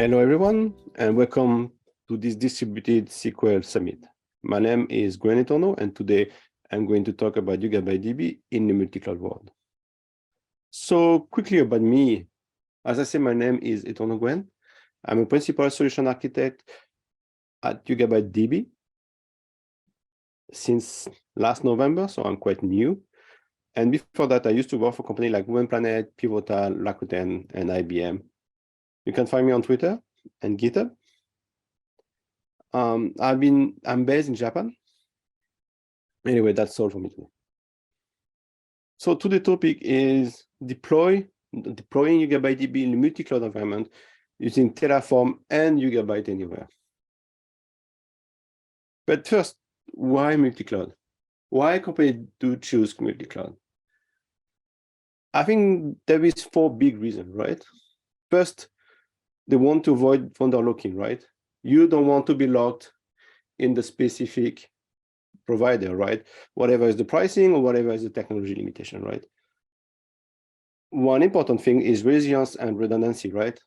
Hello, everyone, and welcome to this Distributed SQL Summit. My name is Gwen Etono, and today I'm going to talk about YugabyteDB in the multi-cloud world. So quickly about me, as I said, my name is Etono Gwen. I'm a principal solution architect at YugabyteDB since last November, so I'm quite new. And before that, I used to work for companies like Women Planet, Pivotal, Rakuten, and IBM. You can find me on Twitter and GitHub. I'm based in Japan. Anyway, that's all for me today. So today's topic is deploying YugabyteDB in a multi-cloud environment using Terraform and Yugabyte Anywhere. But first, why multi-cloud? Why companies do choose multi-cloud? I think there is 4 big reasons, right? First, they want to avoid vendor locking, right? You don't want to be locked in the specific provider, right? Whatever is the pricing or whatever is the technology limitation, right? One important thing is resilience and redundancy, right?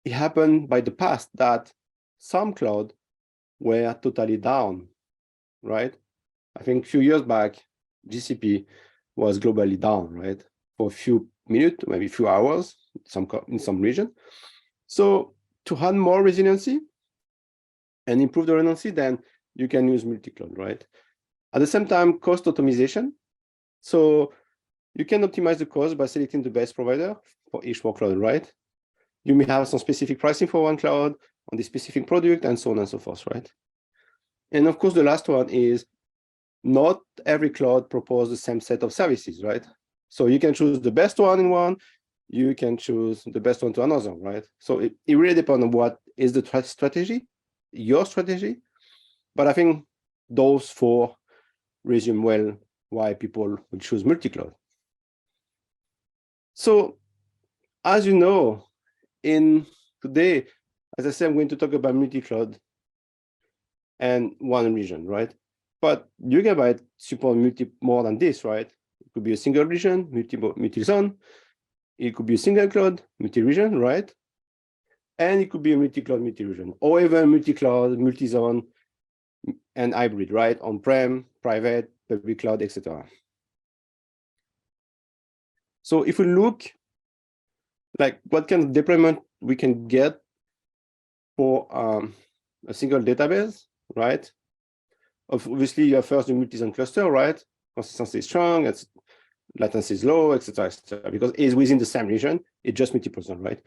It happened by the past that some cloud were totally down, right? I think a few years back, GCP was globally down, right? For a few minutes, maybe a few hours, in some region. So to have more resiliency and improve the redundancy, then you can use multi-cloud, right? At the same time, cost optimization. So you can optimize the cost by selecting the best provider for each workload, right? You may have some specific pricing for one cloud on the specific product and so on and so forth, right? And of course, the last one is not every cloud proposes the same set of services, right? So you can choose the best one in one, you can choose the best one to another, right? So it really depends on what is the strategy, your strategy. But I think those 4 resume well why people would choose multi-cloud. So as you know, today, as I said, I'm going to talk about multi-cloud and one region, right? But Yugabyte support more than this, right? It could be a single region, multi-zone. It could be a single cloud, multi-region, right? And it could be a multi-cloud, multi-region, or even multi-cloud, multi-zone, and hybrid, right? On-prem, private, public cloud, etc. So if we look like what kind of deployment we can get for a single database, right? Obviously, you have first the multi-zone cluster, right? Consistency is strong, latency is low, etc., because it's within the same region, it's just multiple zone, right?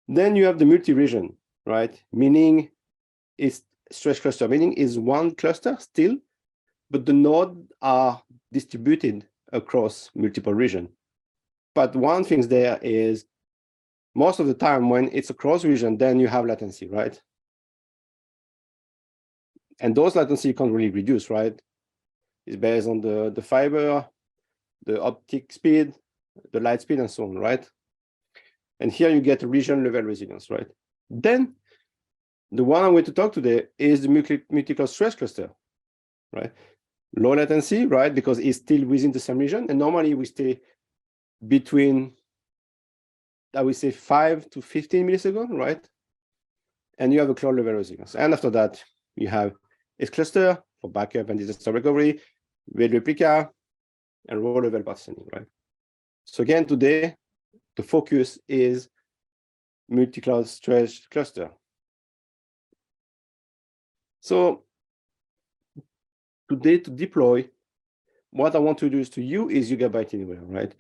Then you have the multi-region, right? Meaning it's stretch cluster, meaning is one cluster still, but the nodes are distributed across multiple regions. But one thing there is most of the time when it's a cross region, then you have latency, right? And those latency you can't really reduce, right? It's based on the fiber, the optic speed, the light speed, and so on, right? And here you get region level resilience, right? Then the one I'm going to talk today is the multi-cloud stretch cluster, right? Low latency, right? Because it's still within the same region. And normally we stay between, I would say, 5 to 15 milliseconds, right? And you have a cloud level resilience. And after that, you have a cluster for backup and disaster recovery, with replica, and row level partitioning, right? So again, today, the focus is multi-cloud stretch cluster. So today, to deploy, what I want to do is to use Yugabyte Anywhere, right?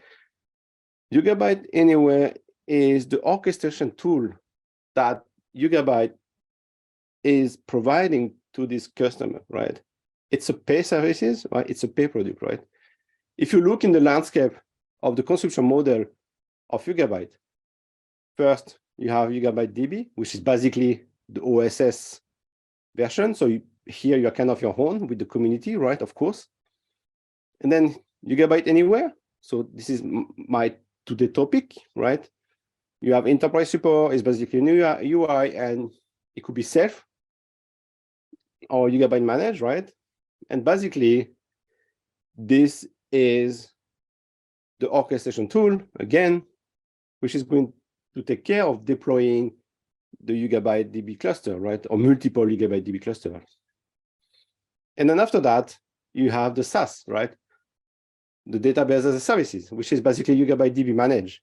Yugabyte Anywhere is the orchestration tool that Yugabyte is providing to this customer, right? It's a pay services, right? It's a pay product, right? If you look in the landscape of the consumption model of Yugabyte, first you have YugabyteDB, which is basically the OSS version. So here you're kind of your own with the community, right? Of course. And then Yugabyte Anywhere. So this is my today topic, right? You have enterprise support, is basically new UI, and it could be self or Yugabyte managed, right? And basically, this is the orchestration tool, again, which is going to take care of deploying the YugabyteDB cluster, right? Or multiple YugabyteDB clusters. And then after that, you have the SaaS, right? The database as a services, which is basically YugabyteDB managed.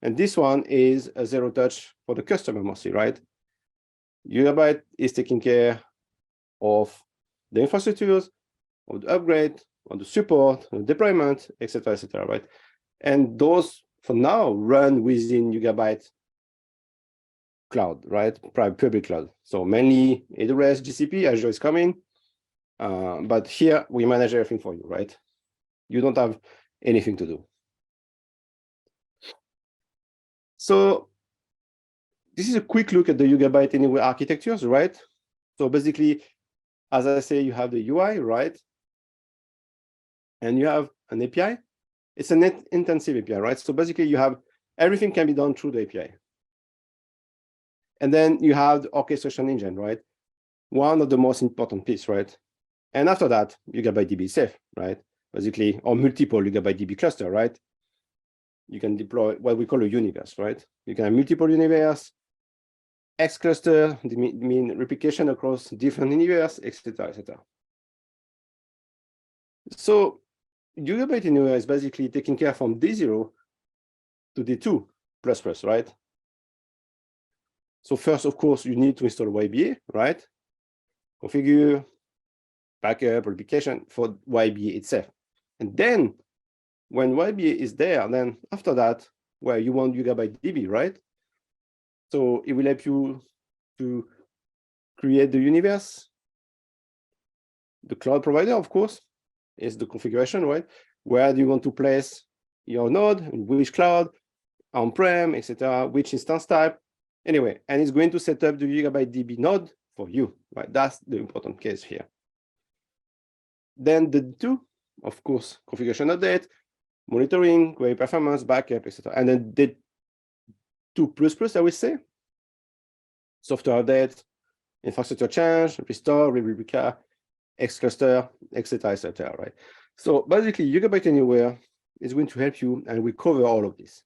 And this one is a zero touch for the customer mostly, right? Yugabyte is taking care of the infrastructures, of the upgrade, of the support, of the deployment, etc., right? And those, for now, run within Yugabyte cloud, right? Public cloud. So mainly AWS, GCP, Azure is coming. But here we manage everything for you, right? You don't have anything to do. So this is a quick look at the Yugabyte Anywhere architectures, right? So basically, as I say, you have the UI, right? And you have an API. It's a net intensive API, right? So basically, you have everything can be done through the API. And then you have the orchestration engine, right? One of the most important pieces, right? And after that, YugabyteDB is safe, right? Basically, or multiple YugabyteDB cluster, right? You can deploy what we call a universe, right? You can have multiple universe, X cluster, mean replication across different universe, etc., etc. So Yugabyte Anywhere is basically taking care from D0 to D2++, right? So first, of course, you need to install YBA, right? Configure, backup, replication for YBA itself. And then when YBA is there, then after that, where you want YugabyteDB, right? So it will help you to create the universe. The cloud provider, of course, is the configuration, right? Where do you want to place your node, in which cloud, on-prem, etc., which instance type. Anyway, and it's going to set up the YugabyteDB node for you, right? That's the important case here. Then the two, of course, configuration update, monitoring, query performance, backup, etc. And then the 2++, I would say, software update, infrastructure change, restore, replica, X cluster, etc., right? So basically, Yugabyte Anywhere is going to help you, and we cover all of this.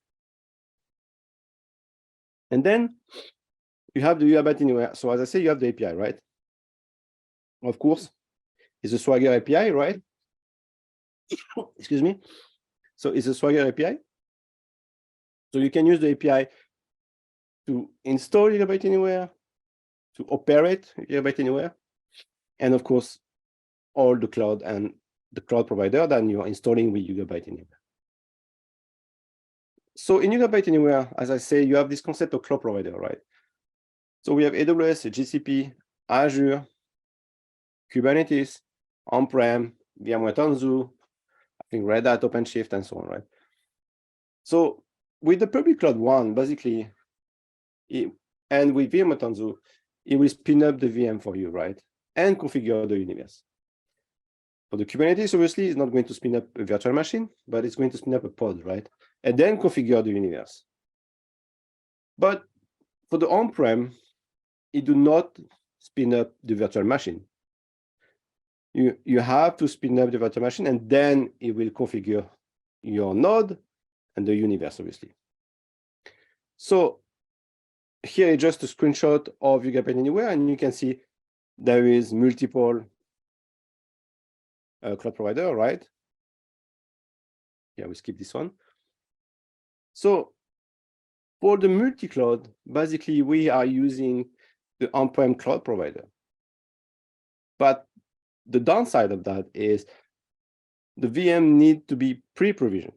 And then you have the Yugabyte Anywhere. So as I say, you have the API, right? Of course, it's a Swagger API, right? Excuse me. So it's a Swagger API. So you can use the API to install Yugabyte Anywhere, to operate Yugabyte Anywhere, and of course, all the cloud and the cloud provider that you're installing with Yugabyte Anywhere. So in Yugabyte Anywhere, as I say, you have this concept of cloud provider, right? So we have AWS, GCP, Azure, Kubernetes, on-prem, VMware Tanzu, I think Red Hat, OpenShift, and so on, right? So with the public cloud one, basically, and with VMware Tanzu, it will spin up the VM for you, right? And configure the universe. For the Kubernetes, obviously, it's not going to spin up a virtual machine, but it's going to spin up a pod, right? And then configure the universe. But for the on-prem, it do not spin up the virtual machine. You have to spin up the virtual machine, and then it will configure your node and the universe, obviously. So here is just a screenshot of Yugabyte Anywhere, and you can see there is multiple cloud provider, right? Yeah, we skip this one. So for the multi-cloud, basically we are using the on-prem cloud provider. But the downside of that is the VM need to be pre-provisioned.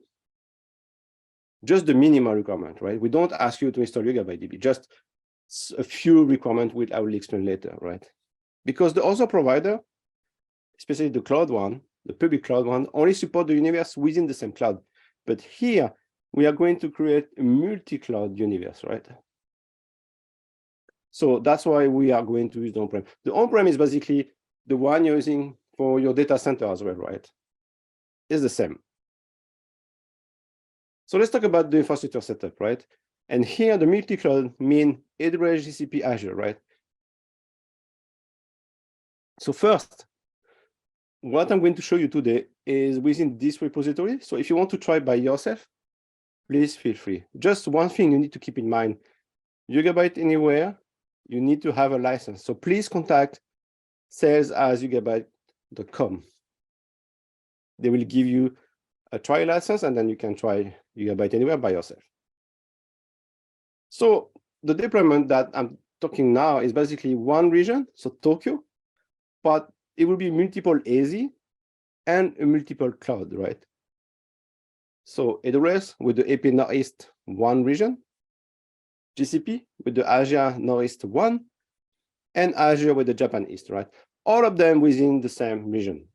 Just the minimal requirement, right? We don't ask you to install YugabyteDB, just a few requirements which I will explain later, right? Because the other provider, especially the cloud one, the public cloud one, only support the universe within the same cloud. But here, we are going to create a multi-cloud universe, right? So that's why we are going to use the on-prem. The on-prem is basically the one you're using for your data center as well, right? It's the same. So let's talk about the infrastructure setup, right? And here, the multi-cloud mean AWS, GCP, Azure, right? So first, what I'm going to show you today is within this repository. So if you want to try by yourself, please feel free. Just one thing you need to keep in mind, Yugabyte Anywhere, you need to have a license. So please contact sales@yugabyte.com. They will give you a trial license, and then you can try Yugabyte Anywhere by yourself. So the deployment that I'm talking now is basically one region, so Tokyo, but it will be multiple AZ and a multiple cloud, right? So AWS with the AP Northeast one region, GCP with the Asia Northeast one, and Azure with the Japan East, right? All of them within the same region.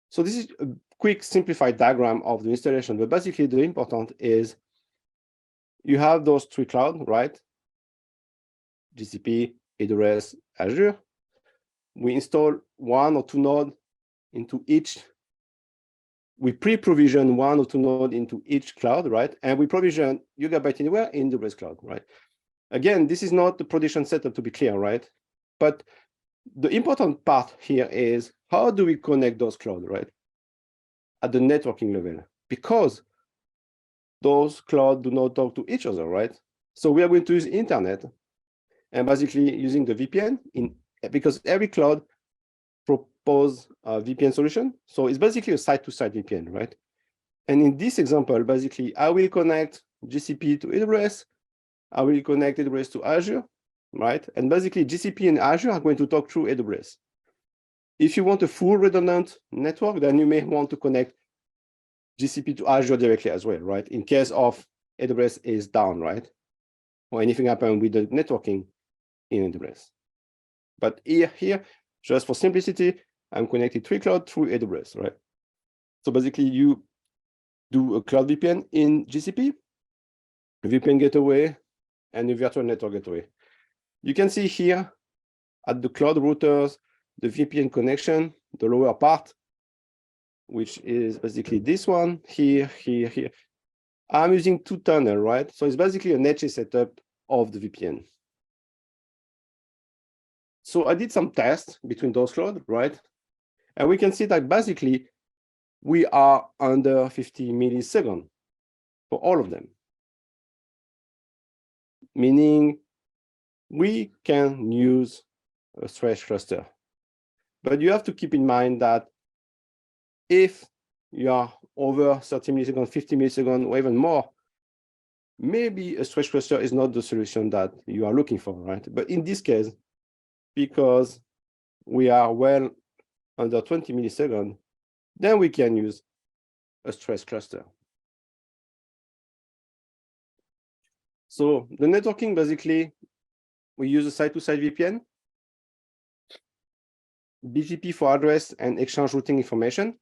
So this is a quick simplified diagram of the installation, but basically the important is you have those three clouds, right? GCP, AWS, Azure. We install one or two nodes into each. We pre-provision one or two nodes into each cloud, right? And we provision Yugabyte Anywhere in the AWS cloud, right? Again, this is not the production setup, to be clear, right? But the important part here is how do we connect those clouds, right? At the networking level, because those clouds do not talk to each other, right? So we are going to use internet and basically using the VPN because every cloud propose a VPN solution. So it's basically a site-to-site VPN, right? And in this example, basically, I will connect GCP to AWS. I will connect AWS to Azure, right? And basically, GCP and Azure are going to talk through AWS. If you want a full redundant network, then you may want to connect GCP to Azure directly as well, right? In case of AWS is down, right? Or anything happen with the networking in AWS. But here, just for simplicity, I'm connected three clouds through AWS, right? So basically, you do a cloud VPN in GCP, a VPN gateway, and a virtual network gateway. You can see here at the cloud routers, the VPN connection, the lower part, which is basically this one, here. I'm using two tunnels, right? So it's basically an edge setup of the VPN. So I did some tests between those clouds, right? And we can see that basically we are under 50 milliseconds for all of them. Meaning we can use a stretch cluster. But you have to keep in mind that if you are over 30 milliseconds, 50 milliseconds, or even more, maybe a stretch cluster is not the solution that you are looking for, right? But in this case, because we are well under 20 milliseconds, then we can use a stretch cluster. So the networking, basically, we use a site-to-site VPN, BGP for address and exchange routing information.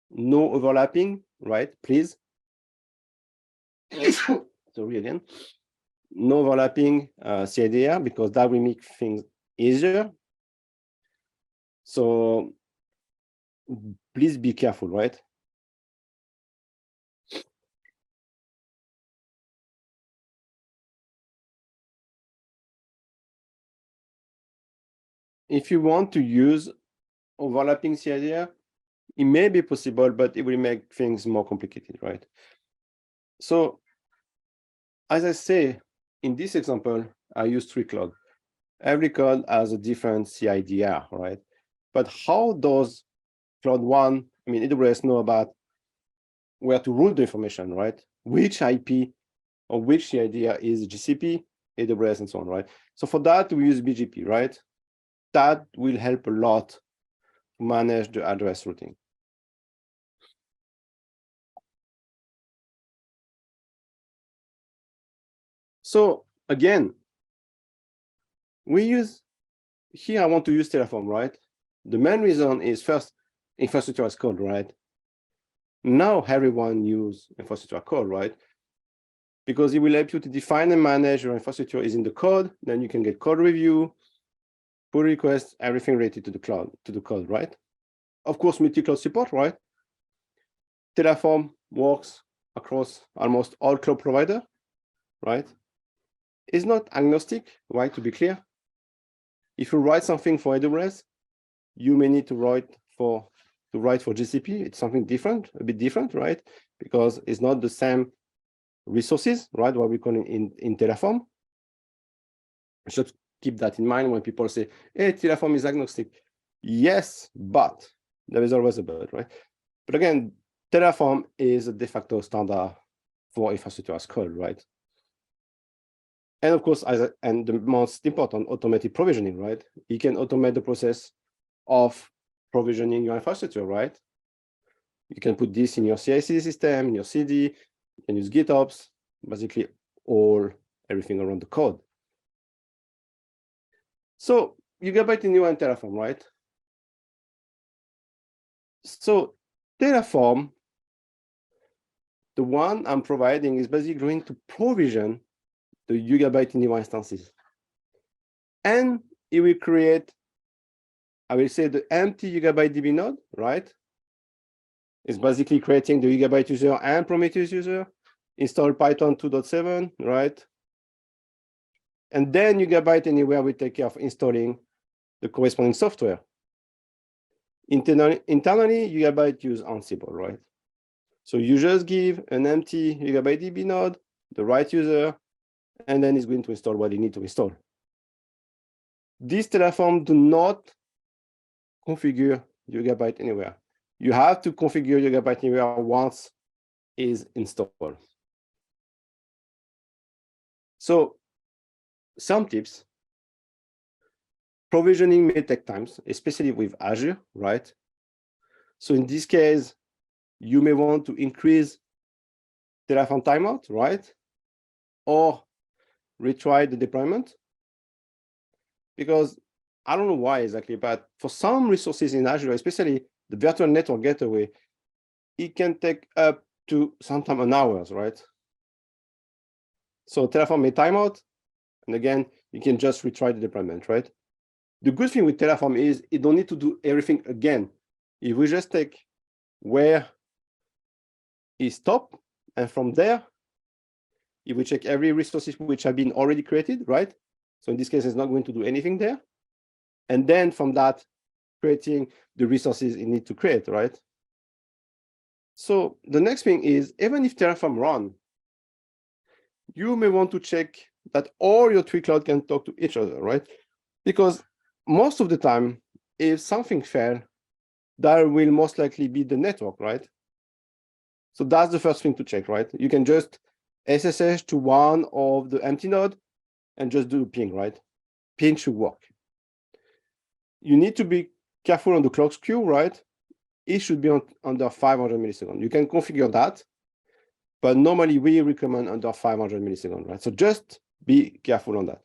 No overlapping, right? Please. Sorry again. No overlapping CIDR because that will make things easier. So please be careful, right? If you want to use overlapping CIDR, it may be possible, but it will make things more complicated, right? So as I say, in this example, I use three clouds. Every cloud has a different CIDR, right? But how does cloud one, AWS know about where to route the information, right? Which IP or which CIDR is GCP, AWS, and so on, right? So for that, we use BGP, right? That will help a lot to manage the address routing. So again, here I want to use Terraform, right? The main reason is first, infrastructure as code, right? Now everyone use infrastructure code, right? Because it will help you to define and manage your infrastructure is in the code, then you can get code review, pull requests, everything related to the code, right? Of course, multi-cloud support, right? Terraform works across almost all cloud providers, right? It's not agnostic, right, to be clear. If you write something for AWS, you may need to write for to write for GCP. It's something different, a bit different, right? Because it's not the same resources, right? What we call in Terraform. Just keep that in mind when people say, hey, Terraform is agnostic. Yes, but there is always a but, right? But again, Terraform is a de facto standard for infrastructure as code, right? And of course, and the most important, automated provisioning, right? You can automate the process of provisioning your infrastructure, right? You can put this in your CI/CD system, in your CD, you can use GitOps, basically everything around the code. So YugabyteDB and Terraform, right? So Terraform, the one I'm providing is basically going to provision the YugabyteDB instances. And it will create, I will say, the empty YugabyteDB node, right? It's basically creating the Yugabyte user and Prometheus user, install Python 2.7, right? And then Yugabyte Anywhere will take care of installing the corresponding software. Internally, Yugabyte use Ansible, right? So you just give an empty YugabyteDB node, the right user, and then it's going to install what you need to install. This Terraform do not configure Yugabyte Anywhere. You have to configure Yugabyte Anywhere once is installed. So some tips. Provisioning may take time, especially with Azure, right? So in this case, you may want to increase Terraform timeout, right? Or retry the deployment. Because I don't know why exactly, but for some resources in Azure, especially the virtual network gateway, it can take up to sometimes an hour, right? So Terraform may timeout, and again, you can just retry the deployment, right? The good thing with Terraform is you don't need to do everything again. If we just take where it stopped, and from there, if we check every resources which have been already created, right? So in this case, it's not going to do anything there. And then from that, creating the resources it needs to create, right? So the next thing is, even if Terraform run, you may want to check that all your three clouds can talk to each other, right? Because most of the time, if something fails, that will most likely be the network, right? So that's the first thing to check, right? You can just SSH to one of the empty node and just do ping, right? Ping should work. You need to be careful on the clock skew, right? It should be under 500 milliseconds. You can configure that, but normally we recommend under 500 milliseconds, right? So just be careful on that.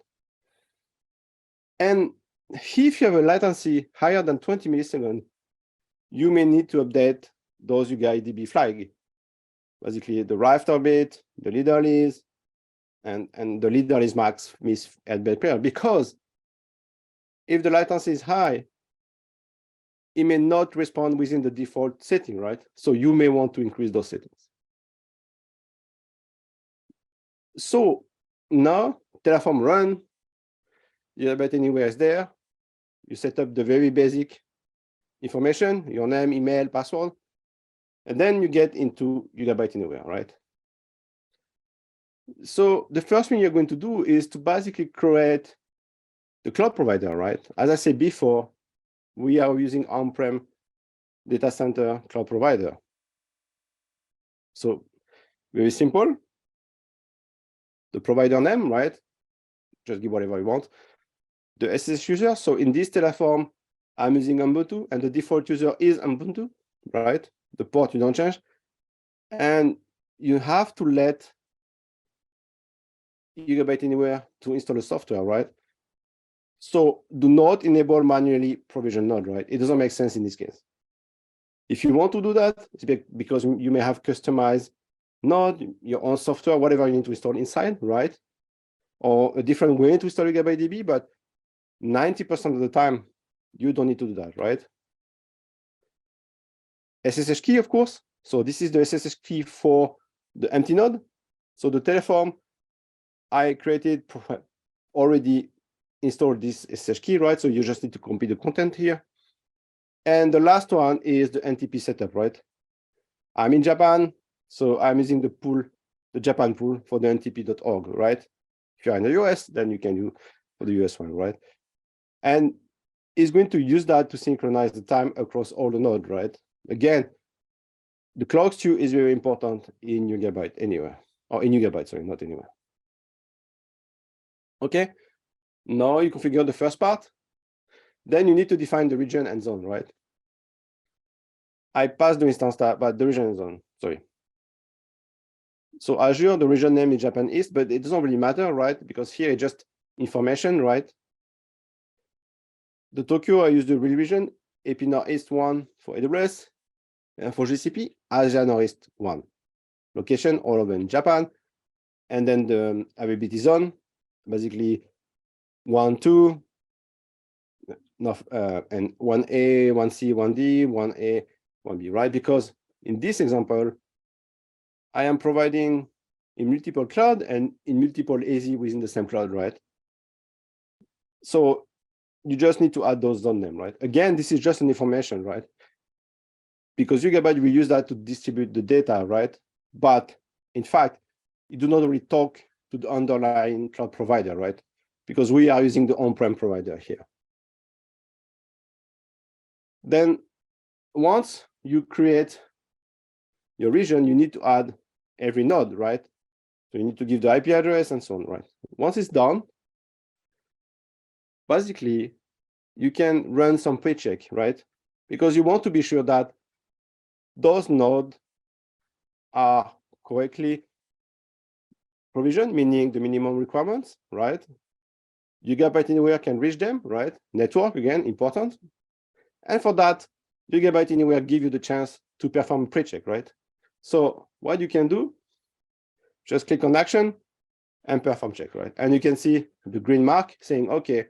And if you have a latency higher than 20 milliseconds, you may need to update those YugabyteDB flag. Basically, the rafter bit, the leader list, and the leader list max miss at bad pair, because if the latency is high, it may not respond within the default setting, right? So you may want to increase those settings. So now Terraform run, Yugabyte Anywhere is there. You set up the very basic information, your name, email, password, and then you get into Yugabyte Anywhere, right? So the first thing you're going to do is to basically create the cloud provider, right? As I said before, we are using on-prem data center cloud provider. So very simple. The provider name, right? Just give whatever you want. The SSH user. So in this Terraform, I'm using Ubuntu, and the default user is Ubuntu, right? The port you don't change. And you have to let Yugabyte Anywhere to install the software, right? So do not enable manually provision node, right? It doesn't make sense in this case. If you want to do that, it's because you may have customized node, your own software, whatever you need to install inside, right? Or a different way to install YugabyteDB, but 90% of the time, you don't need to do that, right? SSH key, of course. So this is the SSH key for the empty node. So the Terraform I created already installed this SSH key, right? So you just need to copy the content here. And the last one is the NTP setup, right? I'm in Japan, so I'm using the pool, the Japan pool for the ntp.org, right? If you're in the US, then you can do for the US one, right? And it's going to use that to synchronize the time across all the nodes, right? Again, the clock queue is very important in Yugabyte Anywhere, or in Yugabyte, sorry, not Anywhere. Okay, now you configure the first part. Then you need to define the region and zone, right? I passed the instance type, but the region and zone, sorry. So Azure, the region name is Japan East, but it doesn't really matter, right? Because here it's just information, right? The Tokyo, I use the real region, AP Northeast 1 for AWS, and for GCP, Asia Northeast 1. Location, all over in Japan. And then the availability zone, basically 1, 2, and 1A, 1C, 1D, 1A, 1B, right? Because in this example, I am providing in multiple cloud and in multiple AZ within the same cloud, right? So you just need to add those zone names, right? Again, this is just an information, right? Because Yugabyte will use that to distribute the data, right? But in fact, you do not really talk to the underlying cloud provider, right? Because we are using the on-prem provider here. Then once you create your region, you need to add every node, right? So you need to give the IP address and so on, right? Once it's done, basically, you can run some pre-check, right? Because you want to be sure that those nodes are correctly provisioned, meaning the minimum requirements, right? Yugabyte Anywhere can reach them, right? Network, again, important. And for that, Yugabyte Anywhere give you the chance to perform pre-check, right? So what you can do, just click on action and perform check, right? And you can see the green mark saying, okay,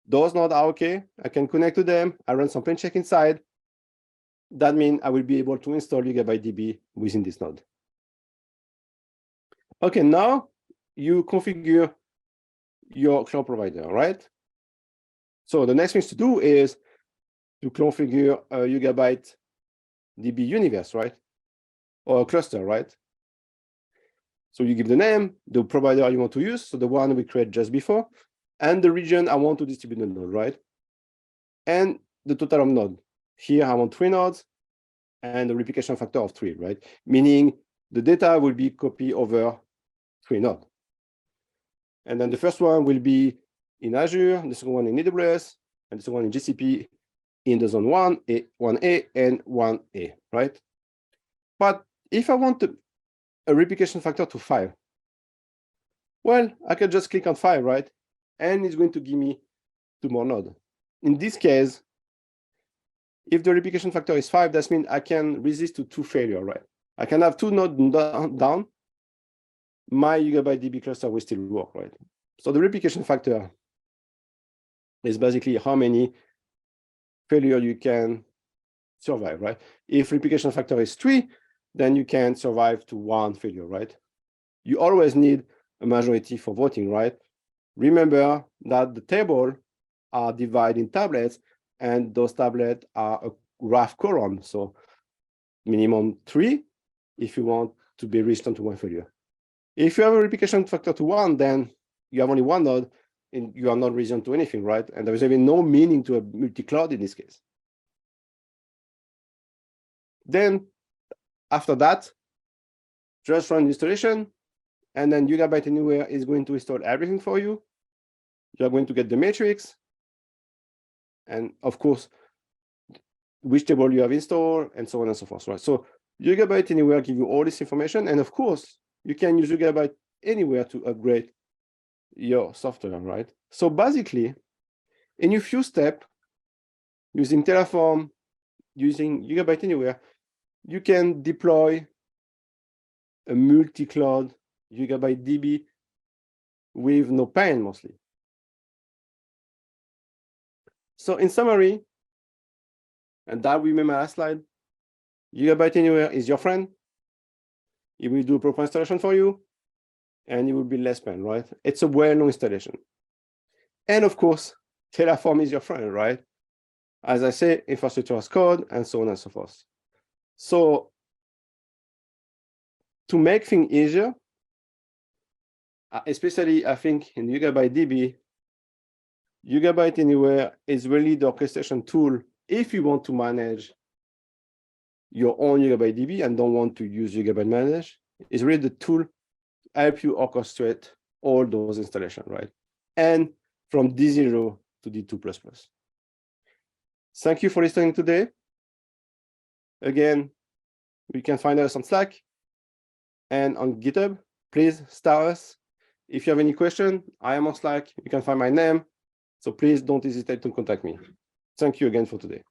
those nodes are okay. I can connect to them. I run some pre-check inside. That means I will be able to install YugabyteDB within this node. Okay, now you configure your cloud provider, right? So the next thing to do is to configure a YugabyteDB universe, right? Or a cluster, right? So you give the name, the provider you want to use, so the one we created just before, and the region I want to distribute the node, right? And the total of node. Here I want 3 nodes and the replication factor of 3, right? Meaning the data will be copied over 3 nodes. And then the first one will be in Azure, the second one in AWS, and the second one in GCP in the zone 1A and 1A, right? But if I want a replication factor to 5, well, I can just click on 5, right? And it's going to give me 2 more nodes. In this case, if the replication factor is 5, that means I can resist to 2 failure, right? I can have 2 nodes down. My YugabyteDB cluster will still work, right? So the replication factor is basically how many failure you can survive, right? If replication factor is 3, then you can survive to 1 failure, right? You always need a majority for voting, right? Remember that the table are divided in tablets, and those tablets are a graph column. So minimum 3 if you want to be resistant to 1 failure. If you have a replication factor to 1, then you have only 1 node and you are not resistant to anything, right? And there is even no meaning to a multi-cloud in this case. Then after that, just run the installation, and then Yugabyte Anywhere is going to install everything for you. You're going to get the matrix, and of course, which table you have installed, and so on and so forth, right? So Yugabyte Anywhere give you all this information, and of course, you can use Yugabyte Anywhere to upgrade your software, right? So basically, in a few steps, using Terraform, using Yugabyte Anywhere, you can deploy a multi-cloud YugabyteDB with no pain, mostly. So in summary, and that will be my last slide, Yugabyte Anywhere is your friend. It will do a proper installation for you, and it will be less pain, right? It's a well-known installation. And of course, Terraform is your friend, right? as I say, infrastructure as code, and so on and so forth. So to make things easier, especially I think in YugabyteDB, Yugabyte Anywhere is really the orchestration tool if you want to manage your own YugabyteDB and don't want to use Yugabyte Manage. It's really the tool to help you orchestrate all those installations, right? And from D0 to D2++. Thank you for listening today. Again, you can find us on Slack and on GitHub. Please start us. If you have any question, I am on Slack. You can find my name. So please don't hesitate to contact me. Thank you again for today.